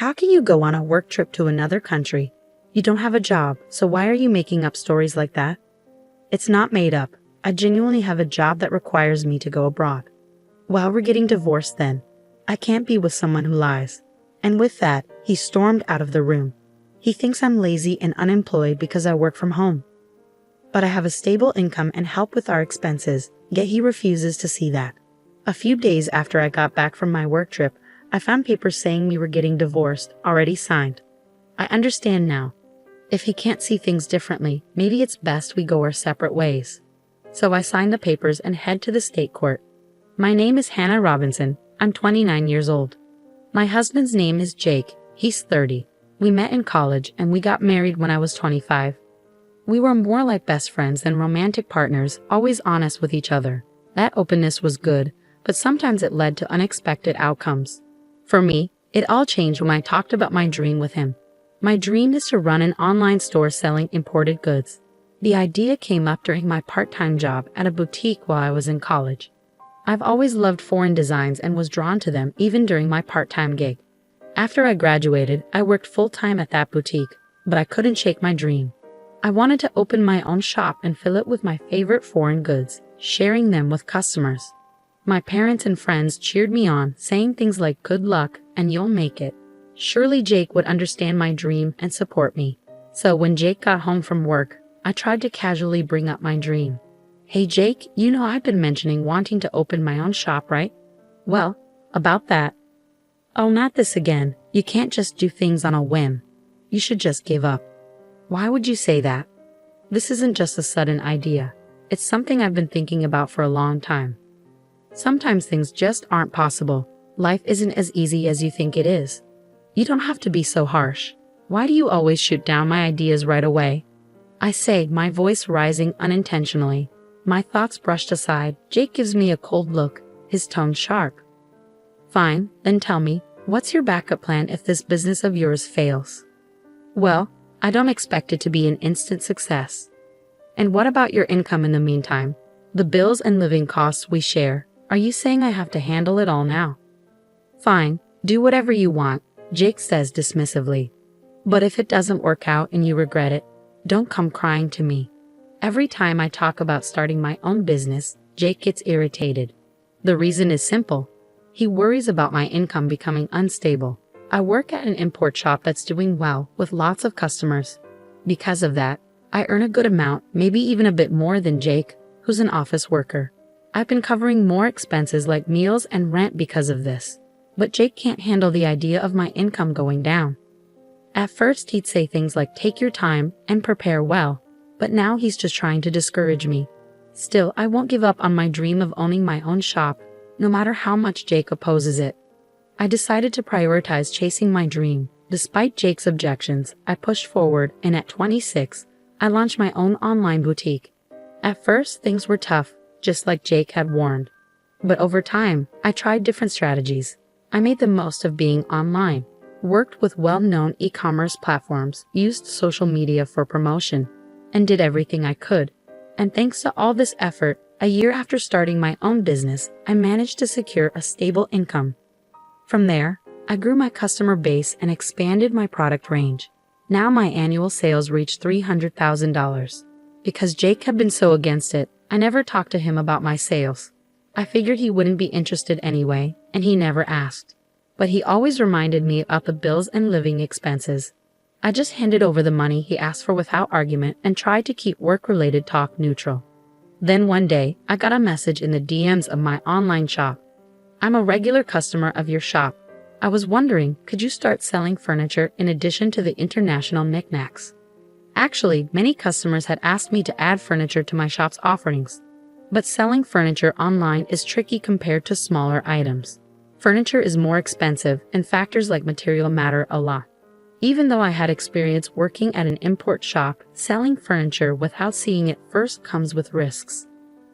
How can you go on a work trip to another country? You don't have a job, so why are you making up stories like that? It's not made up. I genuinely have a job that requires me to go abroad. Well, we're getting divorced then. I can't be with someone who lies. And with that, he stormed out of the room. He thinks I'm lazy and unemployed because I work from home. But I have a stable income and help with our expenses, yet he refuses to see that. A few days after I got back from my work trip, I found papers saying we were getting divorced, already signed. I understand now. If he can't see things differently, maybe it's best we go our separate ways. So I signed the papers and head to the state court. My name is Hannah Robinson. I'm 29 years old. My husband's name is Jake. He's 30. We met in college and we got married when I was 25. We were more like best friends than romantic partners, always honest with each other. That openness was good, but sometimes it led to unexpected outcomes. For me, it all changed when I talked about my dream with him. My dream is to run an online store selling imported goods. The idea came up during my part-time job at a boutique while I was in college. I've always loved foreign designs and was drawn to them even during my part-time gig. After I graduated, I worked full-time at that boutique, but I couldn't shake my dream. I wanted to open my own shop and fill it with my favorite foreign goods, sharing them with customers. My parents and friends cheered me on, saying things like "good luck" and "you'll make it." Surely Jake would understand my dream and support me. So when Jake got home from work, I tried to casually bring up my dream. "Hey Jake, you know I've been mentioning wanting to open my own shop, right? Well, about that." "Oh, not this again. You can't just do things on a whim. You should just give up." "Why would you say that?" "This isn't just a sudden idea. It's something I've been thinking about for a long time. Sometimes things just aren't possible. Life isn't as easy as you think it is. You don't have to be so harsh. Why do you always shoot down my ideas right away?" I say, my voice rising unintentionally. My thoughts brushed aside. Jake gives me a cold look, his tone sharp. "Fine, then tell me, what's your backup plan if this business of yours fails?" "Well, I don't expect it to be an instant success." "And what about your income in the meantime? The bills and living costs we share. Are you saying I have to handle it all now?" "Fine, do whatever you want," Jake says dismissively. "But if it doesn't work out and you regret it, don't come crying to me." Every time I talk about starting my own business, Jake gets irritated. The reason is simple. He worries about my income becoming unstable. I work at an import shop that's doing well with lots of customers. Because of that, I earn a good amount, maybe even a bit more than Jake, who's an office worker. I've been covering more expenses like meals and rent because of this. But Jake can't handle the idea of my income going down. At first he'd say things like "take your time" and "prepare well," but now he's just trying to discourage me. Still, I won't give up on my dream of owning my own shop, no matter how much Jake opposes it. I decided to prioritize chasing my dream. Despite Jake's objections, I pushed forward, and at 26, I launched my own online boutique. At first, things were tough, just like Jake had warned. But over time, I tried different strategies. I made the most of being online, worked with well-known e-commerce platforms, used social media for promotion, and did everything I could. And thanks to all this effort, a year after starting my own business, I managed to secure a stable income. From there, I grew my customer base and expanded my product range. Now my annual sales reached $300,000. Because Jake had been so against it, I never talked to him about my sales. I figured he wouldn't be interested anyway, and he never asked. But he always reminded me about the bills and living expenses. I just handed over the money he asked for without argument and tried to keep work-related talk neutral. Then one day, I got a message in the DMs of my online shop. "I'm a regular customer of your shop. I was wondering, could you start selling furniture in addition to the international knickknacks?" Actually, many customers had asked me to add furniture to my shop's offerings. But selling furniture online is tricky compared to smaller items. Furniture is more expensive, and factors like material matter a lot. Even though I had experience working at an import shop, selling furniture without seeing it first comes with risks.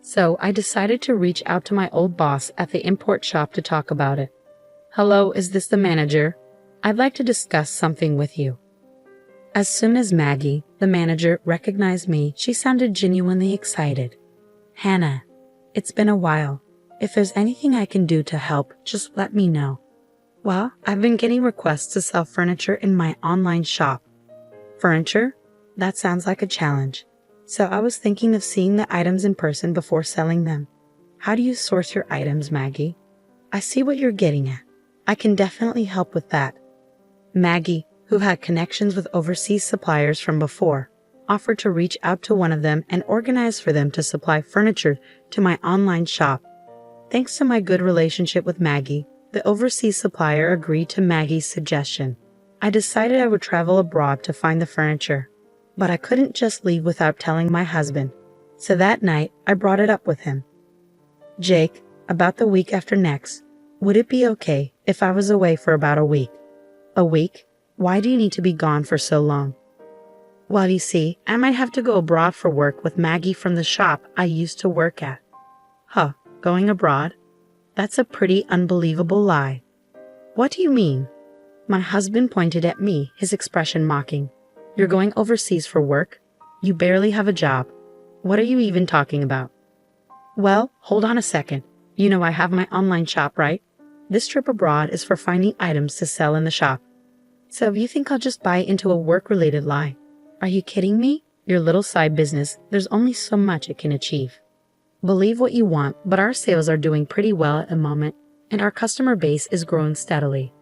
So I decided to reach out to my old boss at the import shop to talk about it. "Hello, is this the manager? I'd like to discuss something with you." As soon as Maggie, the manager, recognized me, she sounded genuinely excited. "Hannah, it's been a while. If there's anything I can do to help, just let me know." Well, I've been getting requests to sell furniture in my online shop. Furniture? That sounds like a challenge. So I was thinking of seeing the items in person before selling them. How do you source your items, Maggie? I see what you're getting at. I can definitely help with that. Maggie, who had connections with overseas suppliers from before, offered to reach out to one of them and organize for them to supply furniture to my online shop. Thanks to my good relationship with Maggie, the overseas supplier agreed to Maggie's suggestion. I decided I would travel abroad to find the furniture, but I couldn't just leave without telling my husband. So that night, I brought it up with him. Jake, about the week after next, would it be okay if I was away for about a week? A week? Why do you need to be gone for so long? Well, you see, I might have to go abroad for work with Maggie from the shop I used to work at. Huh, going abroad? That's a pretty unbelievable lie. What do you mean? My husband pointed at me, his expression mocking. You're going overseas for work? You barely have a job. What are you even talking about? Well, hold on a second. You know I have my online shop, right? This trip abroad is for finding items to sell in the shop. So if you think I'll just buy into a work-related lie, are you kidding me? Your little side business, there's only so much it can achieve. Believe what you want, but our sales are doing pretty well at the moment, and our customer base is growing steadily.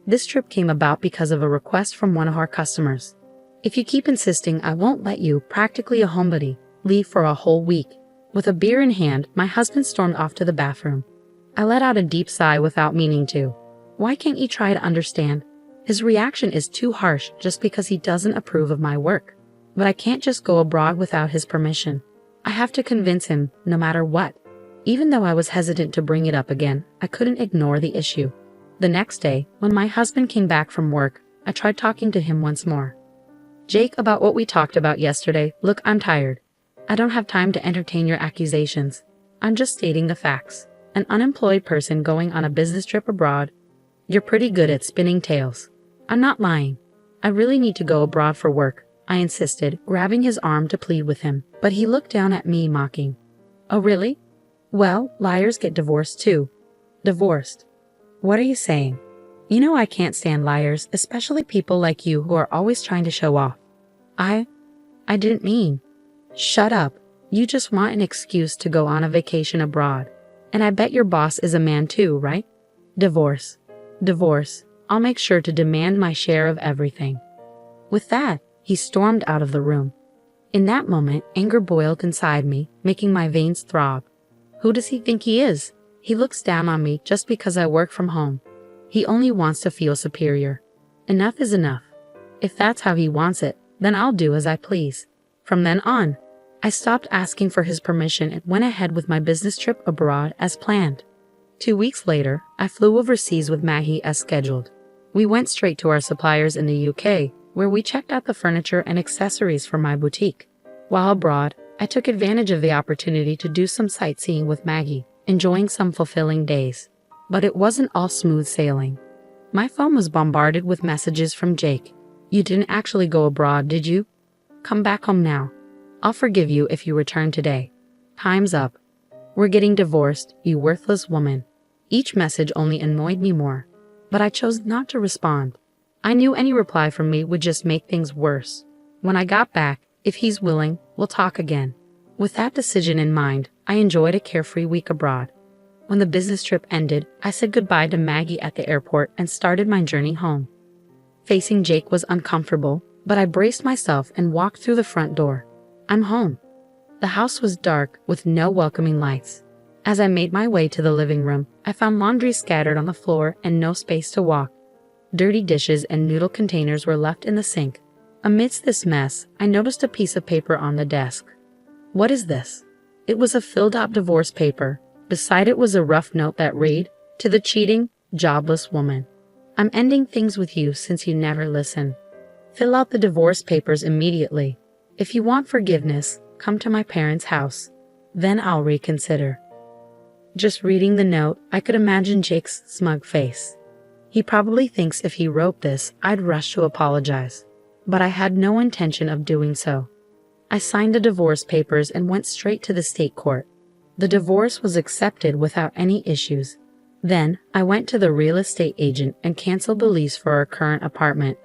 This trip came about because of a request from one of our customers. If you keep insisting I won't let you, practically a homebody, leave for a whole week. With a beer in hand, my husband stormed off to the bathroom. I let out a deep sigh without meaning to. Why can't you try to understand? His reaction is too harsh just because he doesn't approve of my work. But I can't just go abroad without his permission. I have to convince him, no matter what. Even though I was hesitant to bring it up again, I couldn't ignore the issue. The next day, when my husband came back from work, I tried talking to him once more. Jake, about what we talked about yesterday, look, I'm tired. I don't have time to entertain your accusations. I'm just stating the facts. An unemployed person going on a business trip abroad. You're pretty good at spinning tales. I'm not lying. I really need to go abroad for work, I insisted, grabbing his arm to plead with him, but he looked down at me mocking. Oh really? Well, liars get divorced too. Divorced? What are you saying? You know I can't stand liars, especially people like you who are always trying to show off. I didn't mean. Shut up. You just want an excuse to go on a vacation abroad. And I bet your boss is a man too, right? Divorce. Divorce. I'll make sure to demand my share of everything. With that, he stormed out of the room. In that moment, anger boiled inside me, making my veins throb. Who does he think he is? He looks down on me just because I work from home. He only wants to feel superior. Enough is enough. If that's how he wants it, then I'll do as I please. From then on, I stopped asking for his permission and went ahead with my business trip abroad as planned. 2 weeks later, I flew overseas with Maggie as scheduled. We went straight to our suppliers in the UK, where we checked out the furniture and accessories for my boutique. While abroad, I took advantage of the opportunity to do some sightseeing with Maggie, enjoying some fulfilling days. But it wasn't all smooth sailing. My phone was bombarded with messages from Jake. You didn't actually go abroad, did you? Come back home now. I'll forgive you if you return today. Time's up. We're getting divorced, you worthless woman. Each message only annoyed me more, but I chose not to respond. I knew any reply from me would just make things worse. When I got back, if he's willing, we'll talk again. With that decision in mind, I enjoyed a carefree week abroad. When the business trip ended, I said goodbye to Maggie at the airport and started my journey home. Facing Jake was uncomfortable, but I braced myself and walked through the front door. I'm home. The house was dark with no welcoming lights. As I made my way to the living room, I found laundry scattered on the floor and no space to walk. Dirty dishes and noodle containers were left in the sink. Amidst this mess, I noticed a piece of paper on the desk. What is this? It was a filled-out divorce paper. Beside it was a rough note that read, "To the cheating, jobless woman. I'm ending things with you since you never listen. Fill out the divorce papers immediately. If you want forgiveness, come to my parents' house. Then I'll reconsider." Just reading the note, I could imagine Jake's smug face. He probably thinks if he wrote this, I'd rush to apologize. But I had no intention of doing so. I signed the divorce papers and went straight to the state court. The divorce was accepted without any issues. Then, I went to the real estate agent and canceled the lease for our current apartment.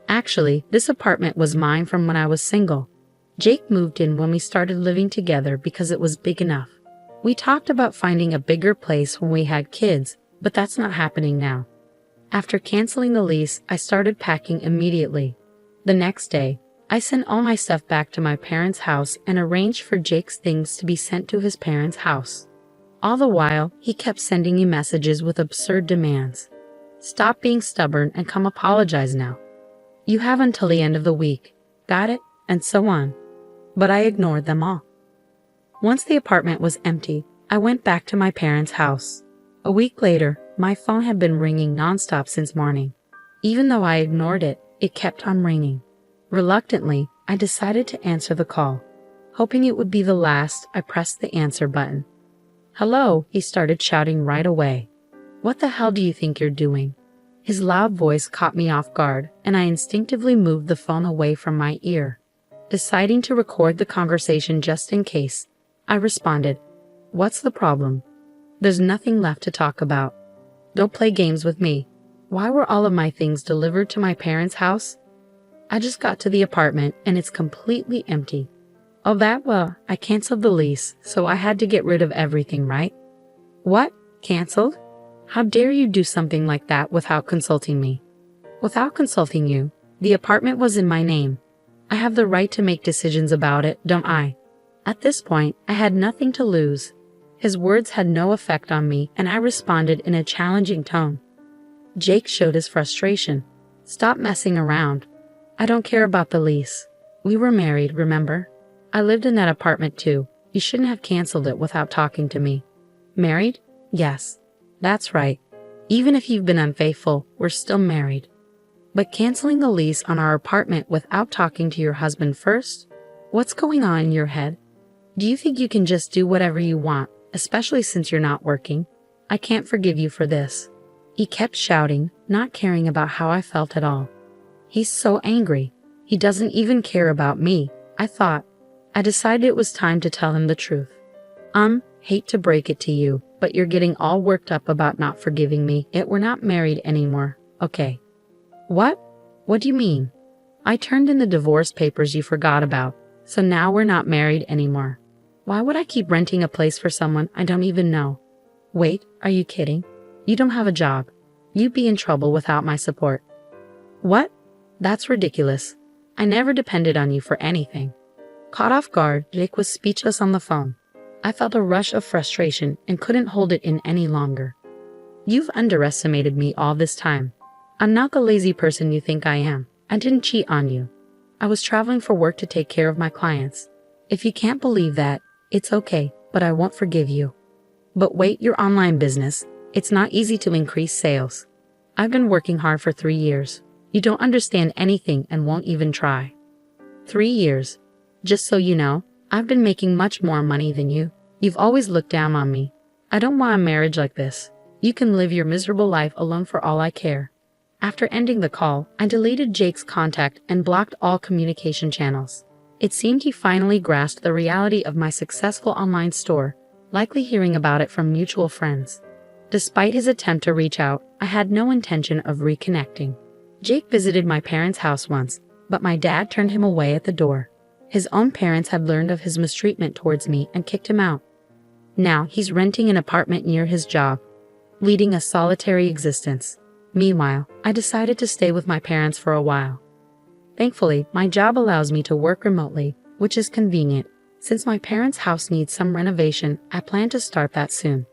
Actually, this apartment was mine from when I was single. Jake moved in when we started living together because it was big enough. We talked about finding a bigger place when we had kids, but that's not happening now. After canceling the lease, I started packing immediately. The next day, I sent all my stuff back to my parents' house and arranged for Jake's things to be sent to his parents' house. All the while, he kept sending me messages with absurd demands. Stop being stubborn and come apologize now. You have until the end of the week. Got it? And so on. But I ignored them all. Once the apartment was empty, I went back to my parents' house. A week later, my phone had been ringing nonstop since morning. Even though I ignored it, it kept on ringing. Reluctantly, I decided to answer the call. Hoping it would be the last, I pressed the answer button. "Hello," he started shouting right away. "What the hell do you think you're doing?" His loud voice caught me off guard, and I instinctively moved the phone away from my ear. Deciding to record the conversation just in case, I responded, "What's the problem? There's nothing left to talk about. Don't play games with me. Why were all of my things delivered to my parents' house? I just got to the apartment and it's completely empty. Oh, well, I canceled the lease, so I had to get rid of everything, right?" "What? Canceled? How dare you do something like that without consulting me?" "Without consulting you? The apartment was in my name. I have the right to make decisions about it, don't I?" At this point, I had nothing to lose. His words had no effect on me, and I responded in a challenging tone. Jake showed his frustration. "Stop messing around. I don't care about the lease. We were married, remember? I lived in that apartment too. You shouldn't have canceled it without talking to me." "Married? Yes. That's right. Even if you've been unfaithful, we're still married. But canceling the lease on our apartment without talking to your husband first? What's going on in your head? Do you think you can just do whatever you want, especially since you're not working? I can't forgive you for this." He kept shouting, not caring about how I felt at all. He's so angry. He doesn't even care about me, I thought. I decided it was time to tell him the truth. Hate to break it to you, but you're getting all worked up about not forgiving me. We're not married anymore, okay?" "What? What do you mean?" "I turned in the divorce papers you forgot about, so now we're not married anymore. Why would I keep renting a place for someone I don't even know? Wait, are you kidding? You don't have a job. You'd be in trouble without my support." "What? That's ridiculous. I never depended on you for anything." Caught off guard, Jake was speechless on the phone. I felt a rush of frustration and couldn't hold it in any longer. "You've underestimated me all this time. I'm not the lazy person you think I am. I didn't cheat on you. I was traveling for work to take care of my clients. If you can't believe that, it's okay, but I won't forgive you." "But wait, your online business. It's not easy to increase sales. I've been working hard for 3 years. You don't understand anything and won't even try." 3 years. Just so you know, I've been making much more money than you. You've always looked down on me. I don't want a marriage like this. You can live your miserable life alone for all I care. After ending the call, I deleted Jake's contact and blocked all communication channels. It seemed he finally grasped the reality of my successful online store, likely hearing about it from mutual friends. Despite his attempt to reach out, I had no intention of reconnecting. Jake visited my parents' house once, but my dad turned him away at the door. His own parents had learned of his mistreatment towards me and kicked him out. Now he's renting an apartment near his job, leading a solitary existence. Meanwhile, I decided to stay with my parents for a while. Thankfully, my job allows me to work remotely, which is convenient. Since my parents' house needs some renovation, I plan to start that soon.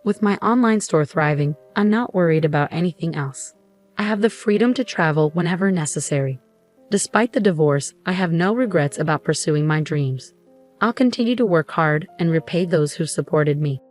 With my online store thriving, I'm not worried about anything else. I have the freedom to travel whenever necessary. Despite the divorce, I have no regrets about pursuing my dreams. I'll continue to work hard and repay those who supported me.